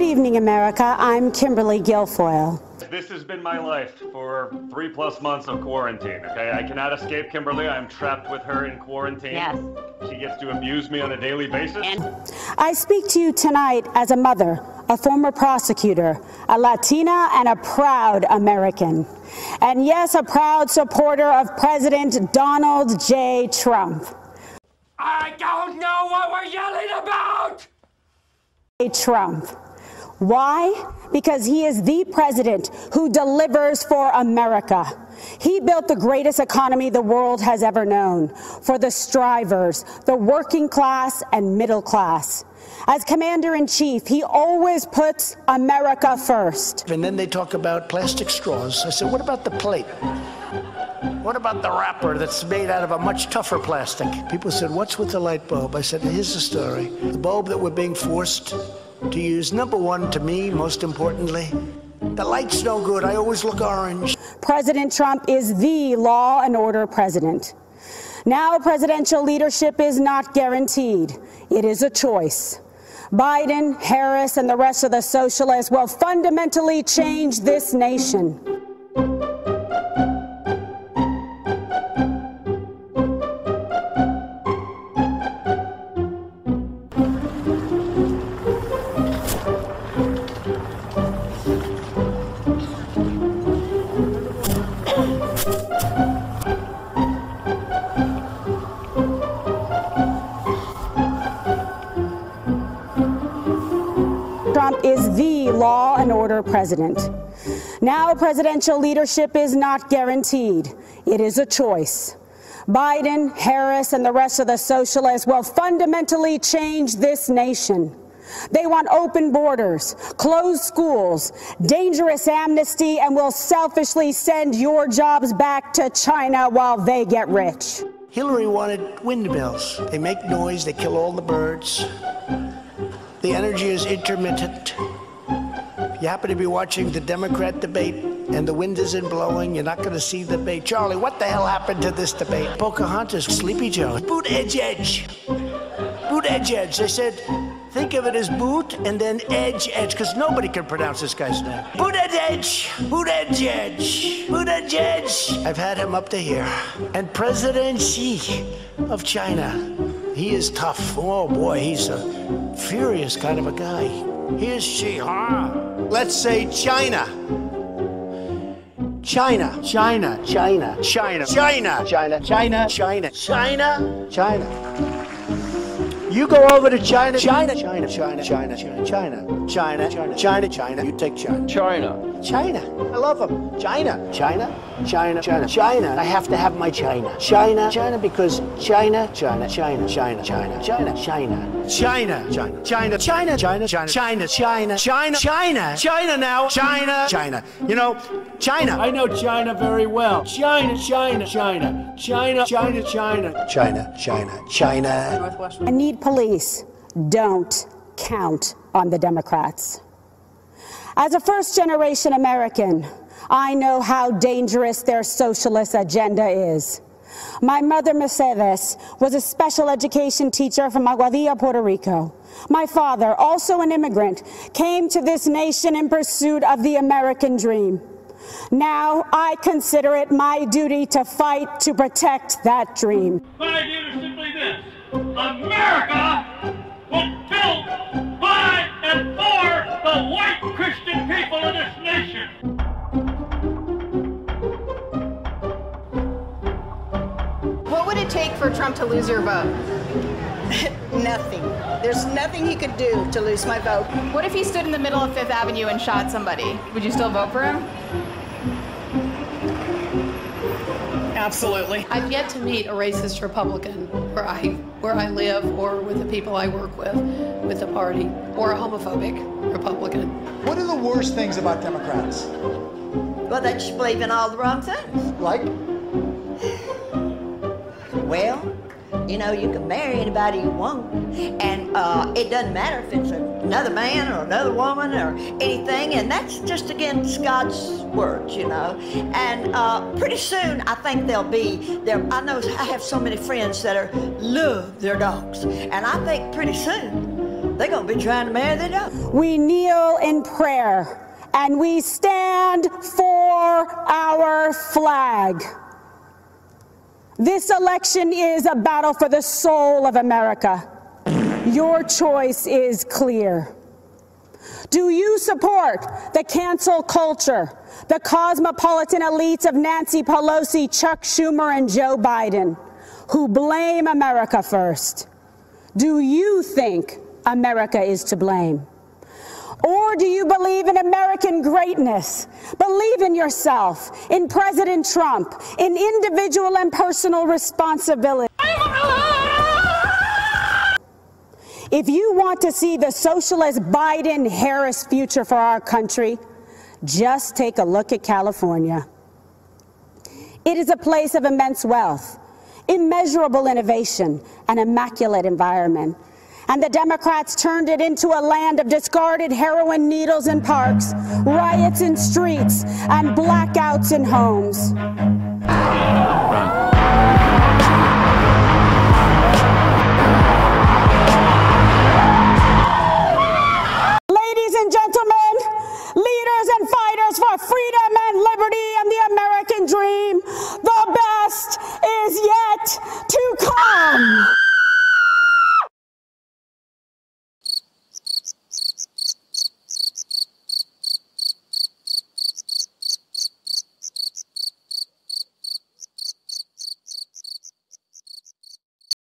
Good evening, America. I'm Kimberly Guilfoyle. This has been my life for 3+ months of quarantine, okay? I cannot escape Kimberly. I'm trapped with her in quarantine. Yes. She gets to abuse me on a daily basis. I speak to you tonight as a mother, a former prosecutor, a Latina, and a proud American. And yes, a proud supporter of President Donald J. Trump. I don't know what we're yelling about! Trump. Why? Because he is the president who delivers for America. He built the greatest economy the world has ever known for the strivers, the working class and middle class. As commander-in-chief, he always puts America first. And then they talk about plastic straws. I said, what about the plate? What about the wrapper that's made out of a much tougher plastic? People said, what's with the light bulb? I said, here's the story. The bulb that we're being forced to use, number one, to me, most importantly, the light's no good. I always look orange. President Trump is the law and order president. Now, presidential leadership is not guaranteed. It is a choice. Biden, Harris, and the rest of the socialists will fundamentally change this nation. Trump is the law and order president. Now, presidential leadership is not guaranteed. It is a choice. Biden, Harris, and the rest of the socialists will fundamentally change this nation. They want open borders, closed schools, dangerous amnesty, and will selfishly send your jobs back to China while they get rich. Hillary wanted windmills. They make noise, they kill all the birds. The energy is intermittent. You happen to be watching the Democrat debate and the wind isn't blowing, you're not going to see the debate. Charlie, what the hell happened to this debate? Pocahontas, Sleepy Joe, boot edge edge. Boot edge edge. They said, think of it as boot and then edge edge, because nobody can pronounce this guy's name. Boot edge edge. Boot edge edge. Boot edge edge. I've had him up to here. And President Xi of China, he is tough. Oh boy, he's a furious kind of a guy. Here's Xi, huh? Let's say China. China. China. China. China. China. China. China. China. China. China. You go over to China. China. China. China. China. China. China. China. China. China. China. You take China. China. China. I love them. China. China. China. China. China. I have to have my China. China. China because China. China. China. China. China. China. China. China. China. China. China. China. China. China. China. China. China. China now. China. China. You know, China. I know China very well. China, China, China. China, China, China. China. China. China. I need police. Don't count on the Democrats. As a first-generation American, I know how dangerous their socialist agenda is. My mother, Mercedes, was a special education teacher from Aguadilla, Puerto Rico. My father, also an immigrant, came to this nation in pursuit of the American dream. Now, I consider it my duty to fight to protect that dream. My idea is simply this. America was built by and for the white Christian people of this nation. What would it take for Trump to lose your vote? Nothing. There's nothing he could do to lose my vote. What if he stood in the middle of Fifth Avenue and shot somebody? Would you still vote for him? Absolutely. I've yet to meet a racist Republican where I live or with the people I work with the party, or a homophobic Republican. What are the worst things about Democrats? Well, they just believe in all the wrong things. Like? Well, you know, you can marry anybody you want, and it doesn't matter if it's another man or another woman or anything, and that's just against God's words, you know. And pretty soon, I think they'll be there. I know I have so many friends that love their dogs, and I think pretty soon They're going to be trying to marry their daughter. We kneel in prayer and we stand for our flag. This election is a battle for the soul of America. Your choice is clear. Do you support the cancel culture, the cosmopolitan elites of Nancy Pelosi, Chuck Schumer, and Joe Biden, who blame America first? Do you think America is to blame? Or do you believe in American greatness? Believe in yourself, in President Trump, in individual and personal responsibility. If you want to see the socialist Biden-Harris future for our country, just take a look at California. It is a place of immense wealth, immeasurable innovation, and immaculate environment. And the Democrats turned it into a land of discarded heroin needles in parks, riots in streets, and blackouts in homes. Ladies and gentlemen, leaders and fighters for freedom and liberty and the American dream, the best is yet to come.